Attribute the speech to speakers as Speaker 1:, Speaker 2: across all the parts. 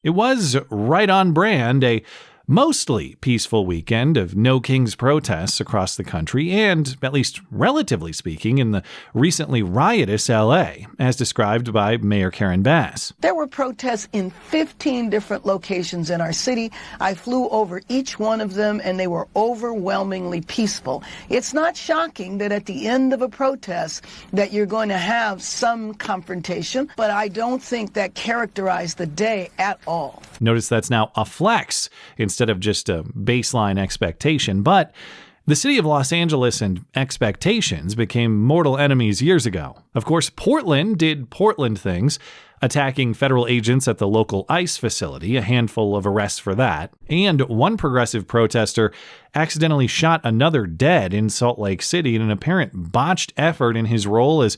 Speaker 1: It was right on brand, a mostly peaceful weekend of No Kings protests across the country and, at least relatively speaking, in the recently riotous LA, as described by Mayor Karen Bass.
Speaker 2: There were protests in 15 different locations in our city. I flew over each one of them and they were overwhelmingly peaceful. It's not shocking that at the end of a protest that you're going to have some confrontation, but I don't think that characterized the day at all.
Speaker 1: Notice that's now a flex instead of just a baseline expectation. But the city of Los Angeles and expectations became mortal enemies years ago. Of course, Portland did Portland things, attacking federal agents at the local ICE facility, a handful of arrests for that. And one progressive protester accidentally shot another dead in Salt Lake City in an apparent botched effort in his role as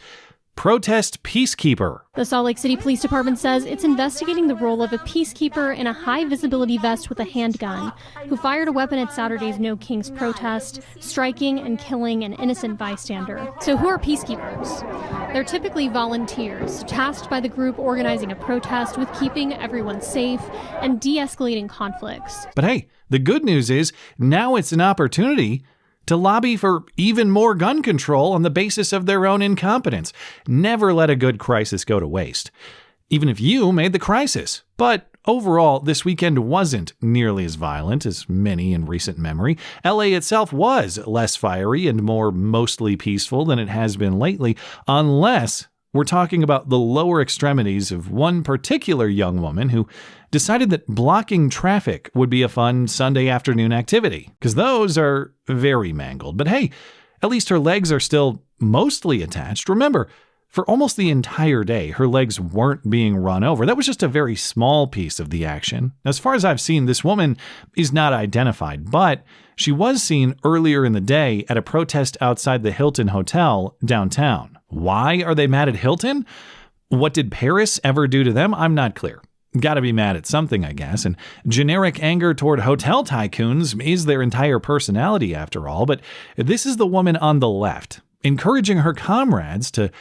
Speaker 1: protest peacekeeper.
Speaker 3: The Salt Lake City Police Department says it's investigating the role of a peacekeeper in a high-visibility vest with a handgun who fired a weapon at Saturday's No Kings protest, striking and killing an innocent bystander. So who are peacekeepers? They're typically volunteers tasked by the group organizing a protest with keeping everyone safe and de-escalating conflicts.
Speaker 1: But hey, the good news is now it's an opportunity to lobby for even more gun control on the basis of their own incompetence. Never let a good crisis go to waste, even if you made the crisis. But overall, this weekend wasn't nearly as violent as many in recent memory. LA itself was less fiery and more mostly peaceful than it has been lately, unless we're talking about the lower extremities of one particular young woman who decided that blocking traffic would be a fun Sunday afternoon activity, because those are very mangled. But hey, at least her legs are still mostly attached. Remember, for almost the entire day, her legs weren't being run over. That was just a very small piece of the action. As far as I've seen, this woman is not identified, but she was seen earlier in the day at a protest outside the Hilton Hotel downtown. Why are they mad at Hilton? What did Paris ever do to them? I'm not clear. Gotta be mad at something, I guess, and generic anger toward hotel tycoons is their entire personality after all, but this is the woman on the left, encouraging her comrades to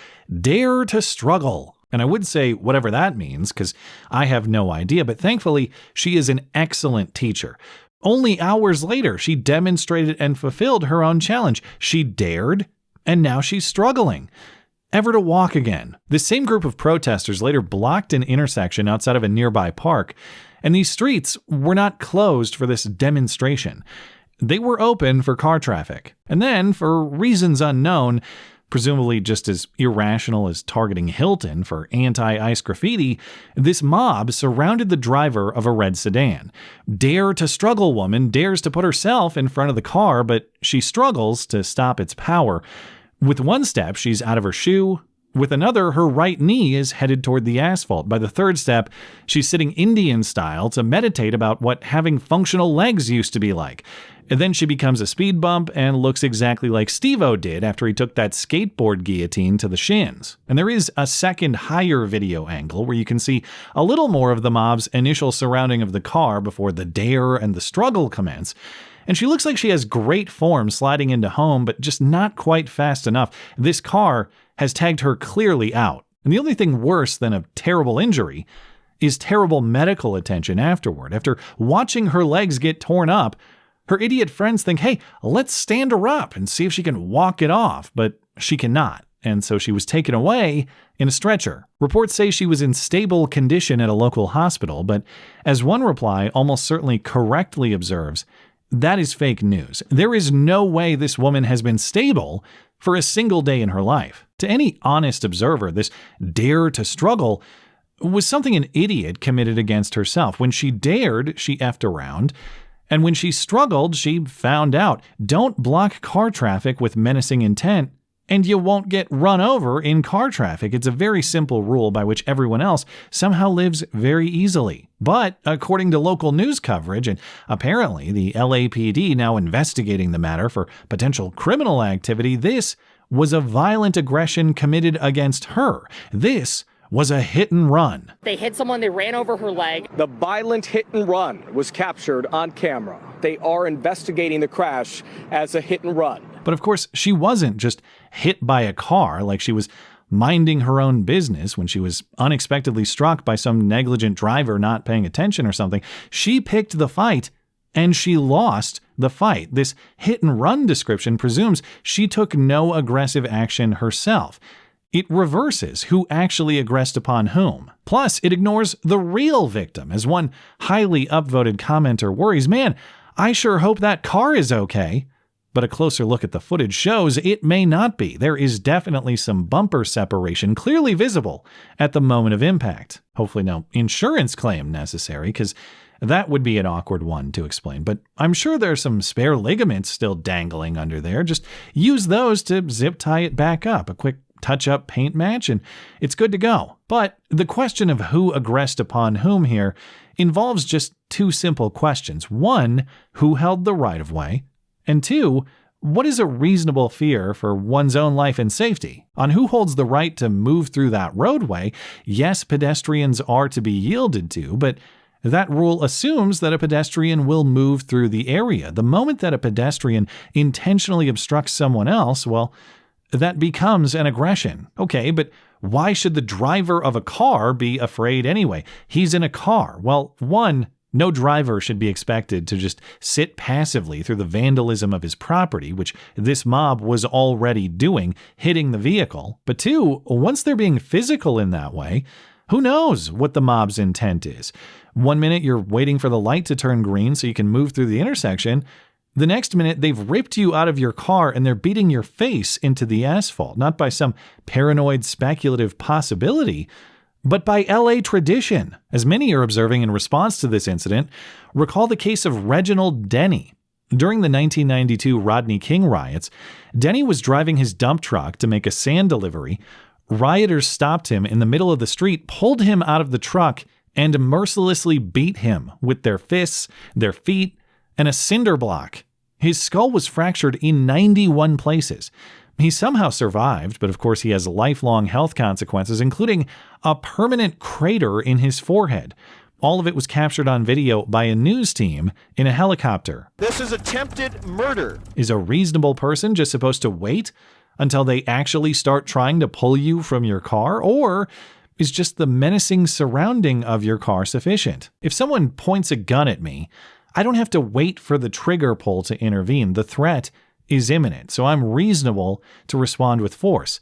Speaker 1: dare to struggle. And I would say whatever that means, because I have no idea, but thankfully she is an excellent teacher. Only hours later, she demonstrated and fulfilled her own challenge. She dared, and now she's struggling. Ever to walk again. This same group of protesters later blocked an intersection outside of a nearby park, and these streets were not closed for this demonstration. They were open for car traffic. And then, for reasons unknown, presumably just as irrational as targeting Hilton for anti-ICE graffiti, this mob surrounded the driver of a red sedan. Dare to struggle woman dares to put herself in front of the car, but she struggles to stop its power. With one step, she's out of her shoe. With another, her right knee is headed toward the asphalt. By the third step, she's sitting Indian style to meditate about what having functional legs used to be like. And then she becomes a speed bump and looks exactly like Steve-O did after he took that skateboard guillotine to the shins. And there is a second higher video angle where you can see a little more of the mob's initial surrounding of the car before the dare and the struggle commence. And she looks like she has great form sliding into home, but just not quite fast enough. This car has tagged her clearly out. And the only thing worse than a terrible injury is terrible medical attention afterward. After watching her legs get torn up, her idiot friends think, hey, let's stand her up and see if she can walk it off. But she cannot. And so she was taken away in a stretcher. Reports say she was in stable condition at a local hospital, but as one reply almost certainly correctly observes, that is fake news. There is no way this woman has been stable for a single day in her life. To any honest observer, this dare to struggle was something an idiot committed against herself. When she dared, she effed around. And when she struggled, she found out. Don't block car traffic with menacing intent, and you won't get run over in car traffic. It's a very simple rule by which everyone else somehow lives very easily. But according to local news coverage, and apparently the LAPD now investigating the matter for potential criminal activity, this was a violent aggression committed against her. This was a hit and run.
Speaker 4: They hit someone, they ran over her leg.
Speaker 5: The violent hit and run was captured on camera. They are investigating the crash as a hit and run.
Speaker 1: But of course, she wasn't just hit by a car like she was minding her own business when she was unexpectedly struck by some negligent driver not paying attention or something. She picked the fight, and she lost the fight. This hit-and-run description presumes she took no aggressive action herself. It reverses who actually aggressed upon whom. Plus, it ignores the real victim, as one highly upvoted commenter worries, "Man, I sure hope that car is okay." But a closer look at the footage shows it may not be. There is definitely some bumper separation clearly visible at the moment of impact. Hopefully no insurance claim necessary, because that would be an awkward one to explain. But I'm sure there's some spare ligaments still dangling under there. Just use those to zip tie it back up. A quick touch-up paint match, and it's good to go. But the question of who aggressed upon whom here involves just two simple questions. One, who held the right-of-way? And two, what is a reasonable fear for one's own life and safety? On who holds the right to move through that roadway, yes, pedestrians are to be yielded to, but that rule assumes that a pedestrian will move through the area. The moment that a pedestrian intentionally obstructs someone else, well, that becomes an aggression. Okay, but why should the driver of a car be afraid anyway? He's in a car. Well, one, no driver should be expected to just sit passively through the vandalism of his property, which this mob was already doing, hitting the vehicle. But two, once they're being physical in that way, who knows what the mob's intent is? One minute you're waiting for the light to turn green so you can move through the intersection. The next minute, they've ripped you out of your car and they're beating your face into the asphalt, not by some paranoid speculative possibility, but by LA tradition. As many are observing in response to this incident, recall the case of Reginald Denny. During the 1992 Rodney King riots, Denny was driving his dump truck to make a sand delivery. Rioters stopped him in the middle of the street, pulled him out of the truck, and mercilessly beat him with their fists, their feet, and a cinder block. His skull was fractured in 91 places. He somehow survived, but of course he has lifelong health consequences, including a permanent crater in his forehead. All of it was captured on video by a news team in a helicopter.
Speaker 6: This is attempted murder.
Speaker 1: Is a reasonable person just supposed to wait until they actually start trying to pull you from your car? Or is just the menacing surrounding of your car sufficient? If someone points a gun at me, I don't have to wait for the trigger pull to intervene. The threat is imminent, so I'm reasonable to respond with force.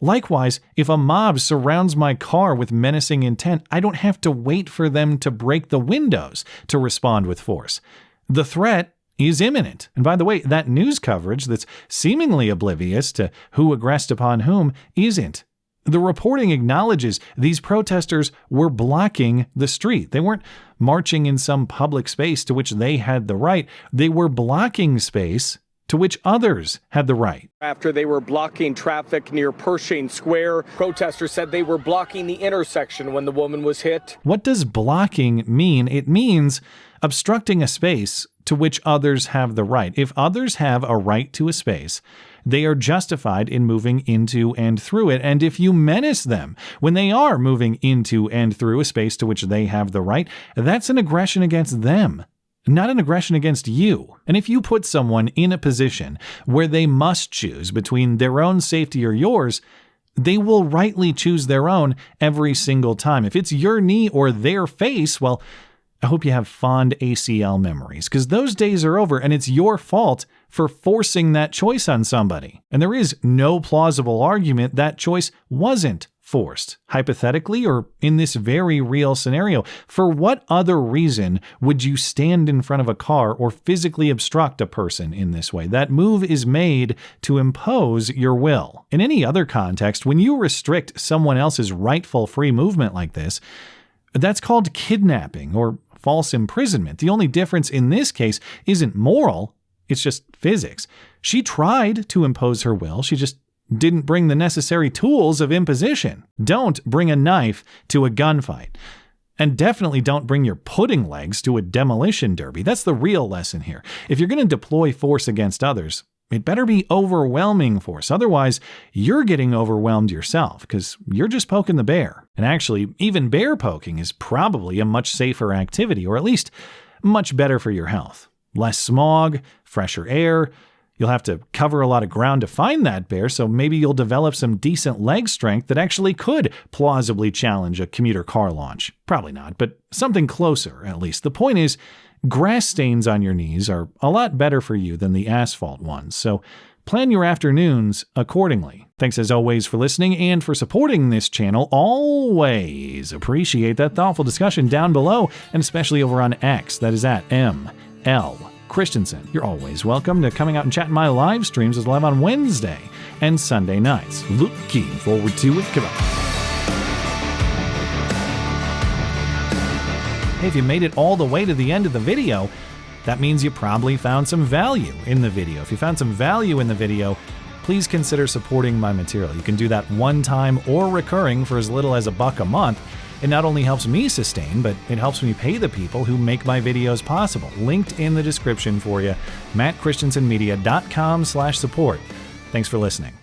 Speaker 1: Likewise, if a mob surrounds my car with menacing intent, I don't have to wait for them to break the windows to respond with force. The threat is imminent. And by the way, that news coverage that's seemingly oblivious to who aggressed upon whom isn't. The reporting acknowledges these protesters were blocking the street. They weren't marching in some public space to which they had the right. They were blocking space to which others had the right.
Speaker 5: After they were blocking traffic near Pershing Square, protesters said they were blocking the intersection when the woman was hit.
Speaker 1: What does blocking mean? It means obstructing a space to which others have the right. If others have a right to a space, they are justified in moving into and through it. And if you menace them when they are moving into and through a space to which they have the right, that's an aggression against them, not an aggression against you. And if you put someone in a position where they must choose between their own safety or yours, they will rightly choose their own every single time. If it's your knee or their face, well, I hope you have fond ACL memories, because those days are over and it's your fault for forcing that choice on somebody. And there is no plausible argument that choice wasn't forced. Hypothetically, or in this very real scenario, for what other reason would you stand in front of a car or physically obstruct a person in this way? That move is made to impose your will. In any other context, when you restrict someone else's rightful free movement like this, that's called kidnapping or false imprisonment. The only difference in this case isn't moral, it's just physics. She tried to impose her will, she just didn't bring the necessary tools of imposition. Don't bring a knife to a gunfight. And definitely don't bring your pudding legs to a demolition derby. That's the real lesson here. If you're going to deploy force against others, it better be overwhelming force. Otherwise, you're getting overwhelmed yourself because you're just poking the bear. And actually, even bear poking is probably a much safer activity, or at least much better for your health. Less smog, fresher air. You'll have to cover a lot of ground to find that bear, so maybe you'll develop some decent leg strength that actually could plausibly challenge a commuter car launch. Probably not, but something closer, at least. The point is, grass stains on your knees are a lot better for you than the asphalt ones, so plan your afternoons accordingly. Thanks as always for listening and for supporting this channel. Always appreciate that thoughtful discussion down below, and especially over on X. That is at ML Christiansen. You're always welcome to coming out and chatting my live streams as live on Wednesday and Sunday nights. Looking forward to it. Come on. Hey, if you made it all the way to the end of the video, that means you probably found some value in the video. If you found some value in the video, please consider supporting my material. You can do that one time or recurring for as little as $1 a month. It not only helps me sustain, but it helps me pay the people who make my videos possible. Linked in the description for you, mattchristiansenmedia.com/support. Thanks for listening.